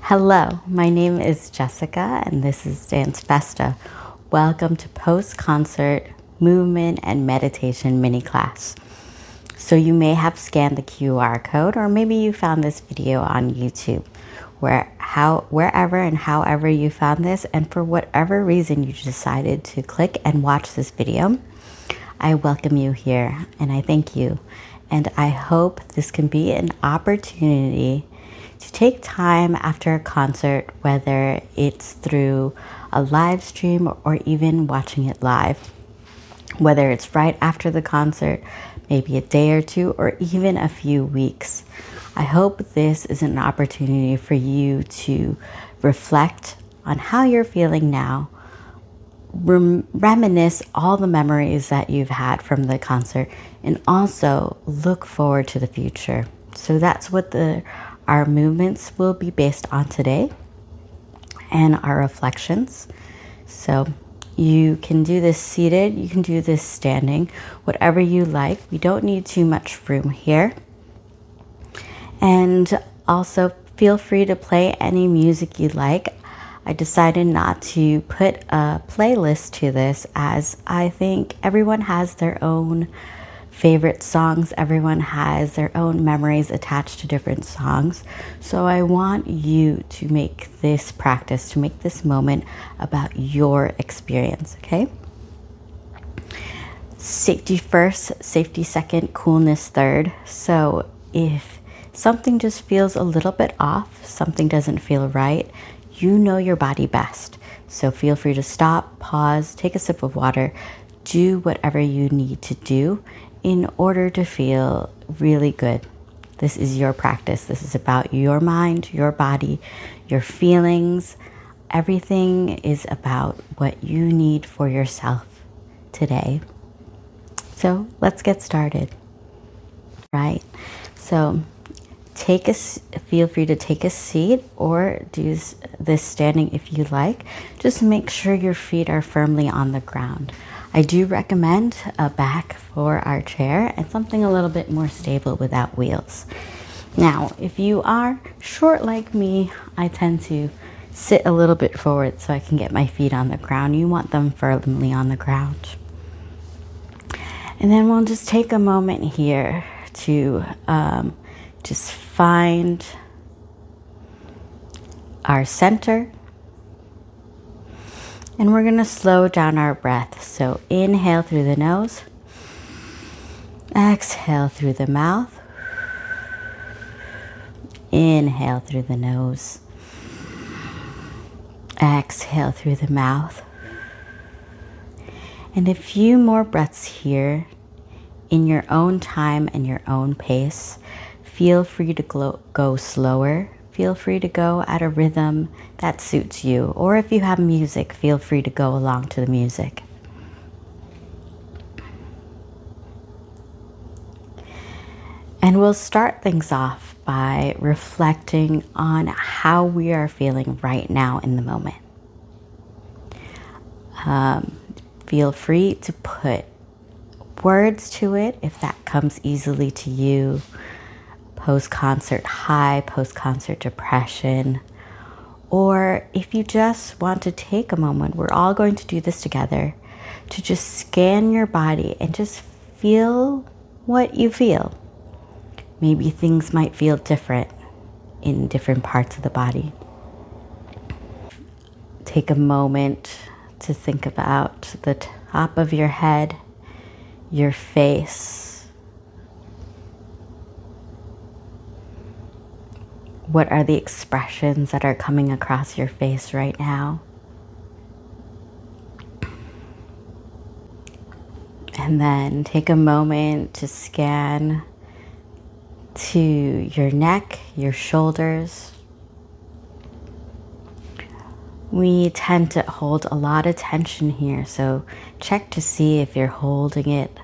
Hello, my name is Jessica and this is Dance Festa. Welcome to post-concert movement and meditation mini class. So you may have scanned the QR code or maybe you found this video on YouTube. Wherever and however you found this, and for whatever reason you decided to click and watch this video, I welcome you here and I thank you. And I hope this can be an opportunity to take time after a concert, whether it's through a live stream or even watching it live, whether it's right after the concert, maybe a day or two, or even a few weeks. I hope this is an opportunity for you to reflect on how you're feeling now, reminisce all the memories that you've had from the concert, and also look forward to the future. So that's what our movements will be based on today, and our reflections. So you can do this seated, you can do this standing, whatever you like. We don't need too much room here. And also feel free to play any music you like. I decided not to put a playlist to this, as I think everyone has their own favorite songs. Everyone has their own memories attached to different songs. So I want you to make this practice, to make this moment about your experience, okay? Safety first, safety second, coolness third. So if something just feels a little bit off, something doesn't feel right, you know your body best. So feel free to stop, pause, take a sip of water, do whatever you need to do in order to feel really good. This is your practice. This is about your mind, your body, your feelings. Everything is about what you need for yourself today. So let's get started, right? So feel free to take a seat or do this standing if you like. Just make sure your feet are firmly on the ground. I do recommend a back for our chair and something a little bit more stable without wheels. Now, if you are short like me, I tend to sit a little bit forward so I can get my feet on the ground. You want them firmly on the ground. And then we'll just take a moment here to just find our center. And we're going to slow down our breath. So inhale through the nose. Exhale through the mouth. Inhale through the nose. Exhale through the mouth. And a few more breaths here in your own time and your own pace. Feel free to go slower. Feel free to go at a rhythm that suits you. Or if you have music, feel free to go along to the music. And we'll start things off by reflecting on how we are feeling right now in the moment. Feel free to put words to it if that comes easily to you. Post-concert high, post-concert depression, or if you just want to take a moment, we're all going to do this together, to just scan your body and just feel what you feel. Maybe things might feel different in different parts of the body. Take a moment to think about the top of your head, your face. What are the expressions that are coming across your face right now? And then take a moment to scan to your neck, your shoulders. We tend to hold a lot of tension here, so check to see if you're holding it.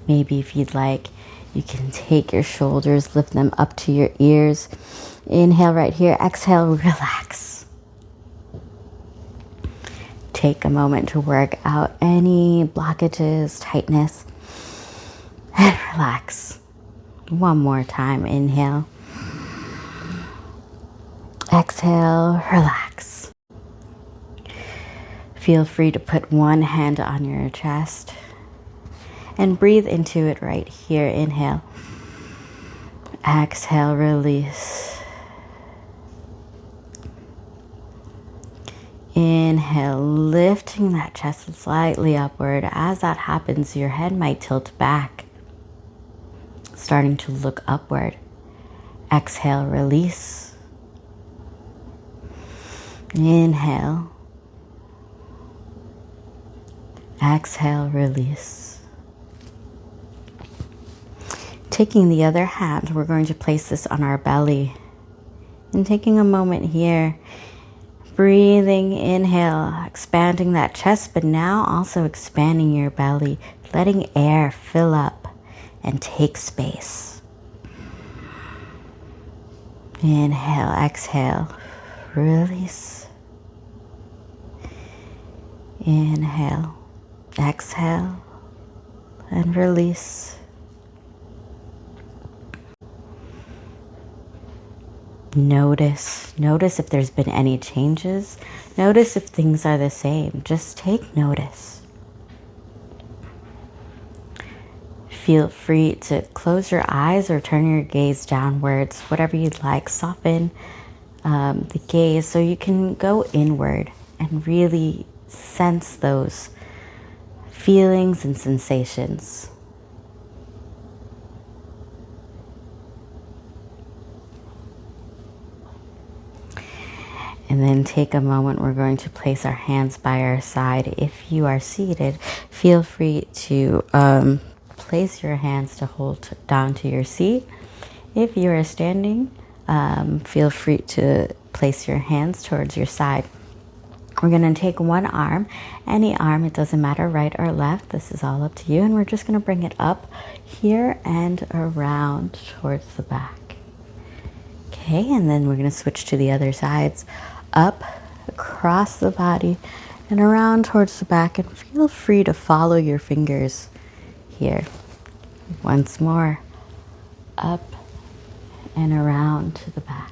Maybe if you'd like, you can take your shoulders, lift them up to your ears. Inhale right here, exhale, relax. Take a moment to work out any blockages, tightness, and relax. One more time, inhale. exhale, relax. Feel free to put one hand on your chest and breathe into it right here. Inhale, exhale, release. Inhale, lifting that chest slightly upward. As that happens, your head might tilt back, starting to look upward. Exhale, release. Inhale. Exhale, release. Taking the other hand, we're going to place this on our belly. And taking a moment here, breathing, inhale, expanding that chest, but now also expanding your belly, letting air fill up and take space. Inhale, exhale, release. Inhale, exhale, and release. Notice if there's been any changes. Notice if things are the same. Just take notice. Feel free to close your eyes or turn your gaze downwards, whatever you'd like. Soften the gaze so you can go inward and really sense those feelings and sensations. And then take a moment, we're going to place our hands by our side. If you are seated, feel free to place your hands to hold down to your seat. If you are standing, feel free to place your hands towards your side. We're going to take one arm, any arm, it doesn't matter, right or left. This is all up to you. And we're just going to bring it up here and around towards the back. Okay, and then we're going to switch to the other sides. Up, across the body, and around towards the back. And feel free to follow your fingers here. Once more, up and around to the back.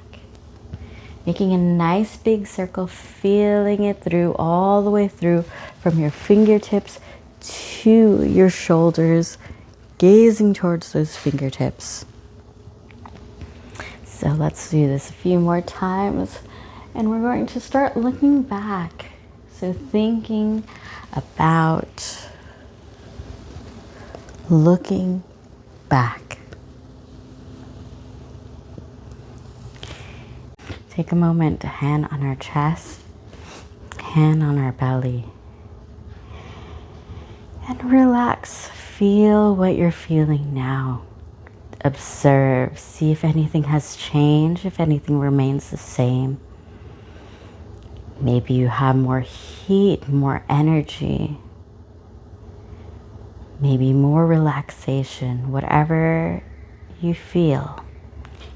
Making a nice big circle, feeling it through, all the way through, from your fingertips to your shoulders, gazing towards those fingertips. So let's do this a few more times. And we're going to start looking back. So thinking about looking back. Take a moment, hand on our chest, hand on our belly. And relax. Feel what you're feeling now. Observe. See if anything has changed, if anything remains the same. Maybe you have more heat, more energy. Maybe more relaxation, whatever you feel.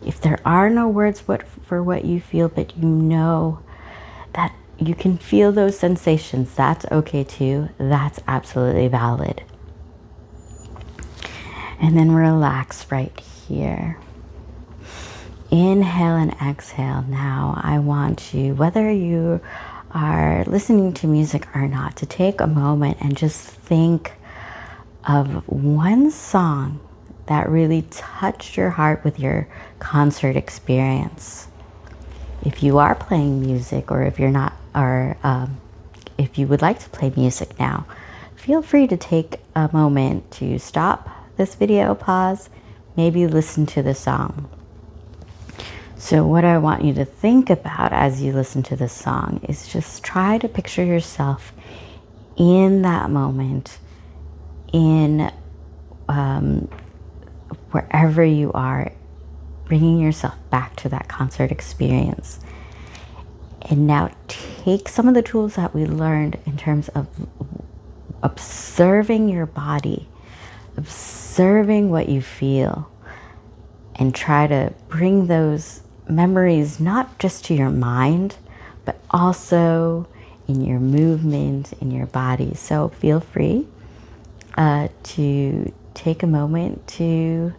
If there are no words for what you feel, but you know that you can feel those sensations, that's okay too. That's absolutely valid. And then relax right here. Inhale and exhale. Now I want you, whether you are listening to music or not, to take a moment and just think of one song that really touched your heart with your concert experience. If you are playing music, or if you're not, or if you would like to play music now, feel free to take a moment to stop this video, pause, maybe listen to the song. So what I want you to think about as you listen to this song is just try to picture yourself in that moment, in wherever you are, bringing yourself back to that concert experience. And now take some of the tools that we learned in terms of observing your body, observing what you feel, and try to bring those memories not just to your mind, but also in your movement, in your body. So feel free to take a moment to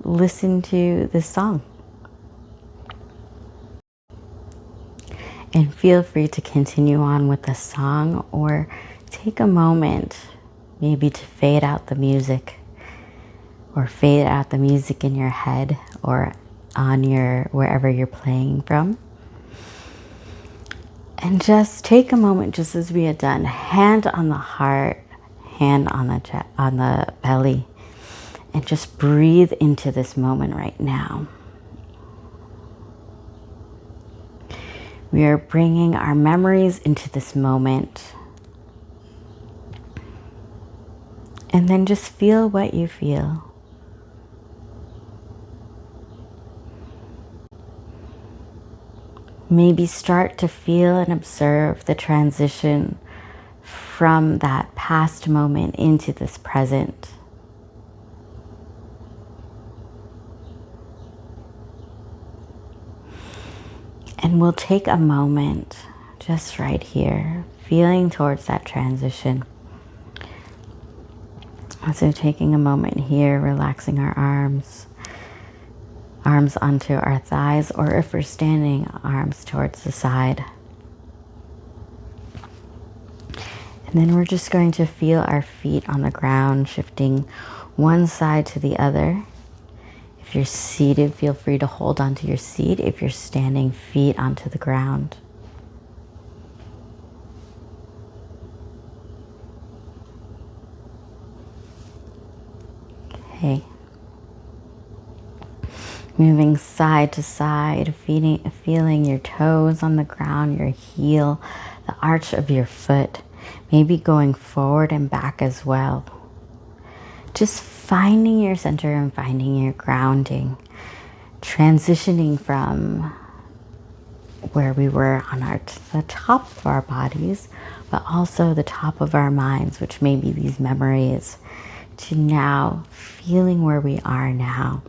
listen to this song. And feel free to continue on with the song or take a moment maybe to fade out the music, or fade out the music in your head or on your wherever you're playing from. And just take a moment, just as we had done, hand on the heart, hand on the belly, and just breathe into this moment right now. We are bringing our memories into this moment. And then just feel what you feel. Maybe start to feel and observe the transition from that past moment into this present. And we'll take a moment just right here, feeling towards that transition. So taking a moment here, relaxing our arms onto our thighs, or if we're standing, arms towards the side. And then we're just going to feel our feet on the ground, shifting one side to the other. If you're seated, feel free to hold onto your seat. If you're standing, feet onto the ground. Okay. Moving side to side, feeling your toes on the ground, your heel, the arch of your foot, maybe going forward and back as well. Just finding your center and finding your grounding, transitioning from where we were on the top of our bodies, but also the top of our minds, which may be these memories, to now feeling where we are now.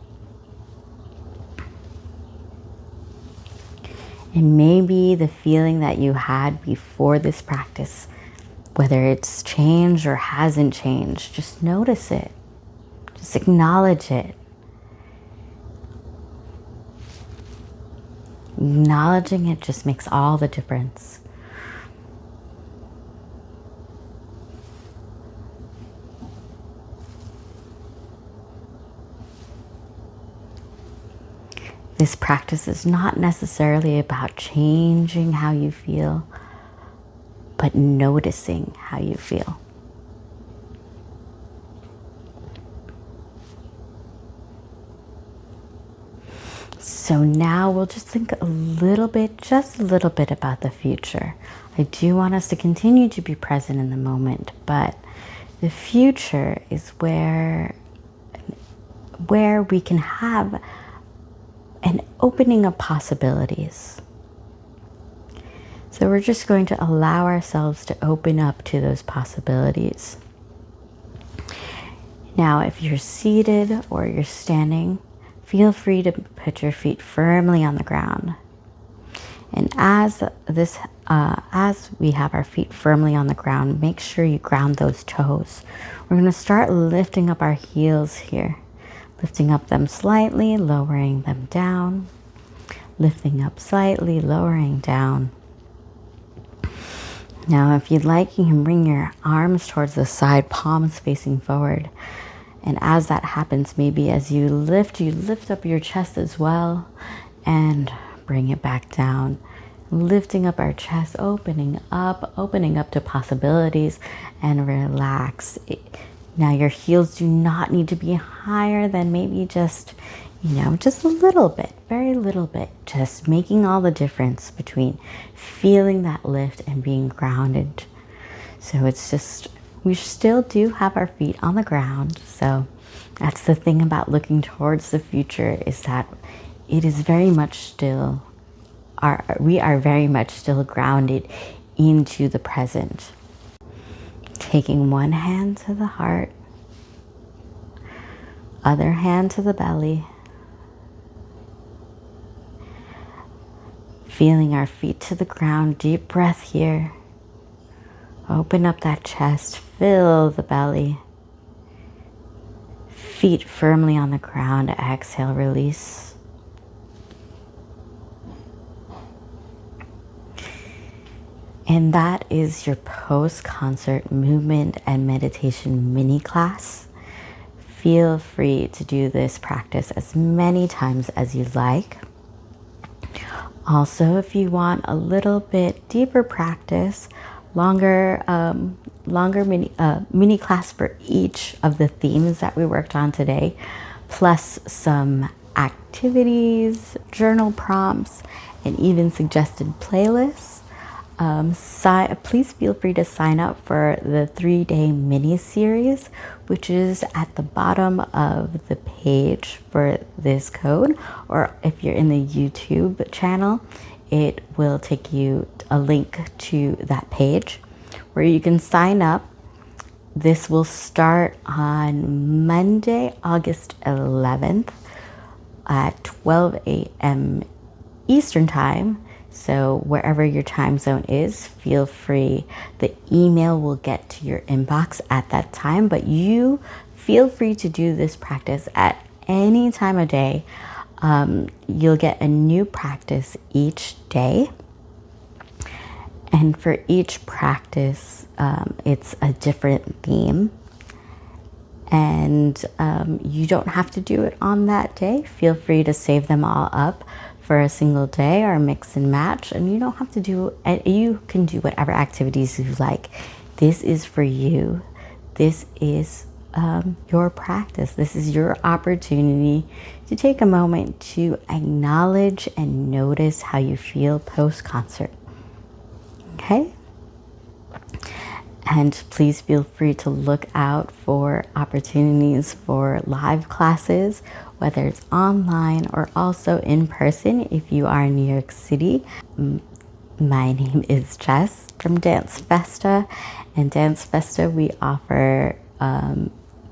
And maybe the feeling that you had before this practice, whether it's changed or hasn't changed, just notice it. Just acknowledge it. Acknowledging it just makes all the difference. This practice is not necessarily about changing how you feel, but noticing how you feel. So now we'll just think just a little bit about the future. I do want us to continue to be present in the moment, but the future is where we can have an opening of possibilities. So we're just going to allow ourselves to open up to those possibilities. Now, if you're seated or you're standing, feel free to put your feet firmly on the ground. And as we have our feet firmly on the ground, make sure you ground those toes. We're going to start lifting up our heels here. Lifting up them slightly, lowering them down. Lifting up slightly, lowering down. Now, if you'd like, you can bring your arms towards the side, palms facing forward. And as that happens, maybe as you lift up your chest as well, and bring it back down. Lifting up our chest, opening up to possibilities, and relax. Now your heels do not need to be higher than maybe just a little bit, very little bit, just making all the difference between feeling that lift and being grounded. So it's just, we still do have our feet on the ground. So that's the thing about looking towards the future, is that it is very much still, we are very much still grounded into the present. Taking one hand to the heart, other hand to the belly, feeling our feet to the ground, deep breath here. Open up that chest, fill the belly. Feet firmly on the ground, exhale, release. And that is your post-concert movement and meditation mini class. Feel free to do this practice as many times as you like. Also, if you want a little bit deeper practice, longer mini class for each of the themes that we worked on today, plus some activities, journal prompts, and even suggested playlists. Please feel free to sign up for the 3-day mini series, which is at the bottom of the page for this code, or if you're in the YouTube channel, it will take you a link to that page where you can sign up. This will start on Monday, August 11th at 12 a.m. Eastern Time. So wherever your time zone is, feel free. The email will get to your inbox at that time, but you feel free to do this practice at any time of day. You'll get a new practice each day. And for each practice, it's a different theme. And you don't have to do it on that day. Feel free to save them all up for a single day or mix and match, and you don't have to do it. You can do whatever activities you like. This is for you. This is your practice. This is your opportunity to take a moment to acknowledge and notice how you feel post-concert. Okay? And please feel free to look out for opportunities for live classes, whether it's online or also in person if you are in New York City. My name is Jess from Dance Festa. And Dance Festa, we offer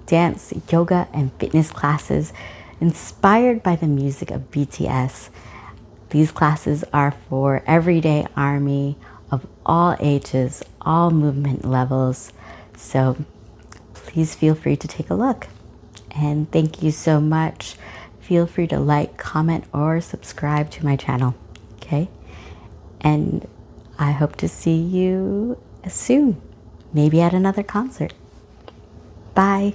dance, yoga, and fitness classes inspired by the music of BTS. These classes are for everyday ARMY of all ages, all movement levels. So please feel free to take a look. And thank you so much. Feel free to like, comment, or subscribe to my channel. Okay? And I hope to see you soon. Maybe at another concert. Bye.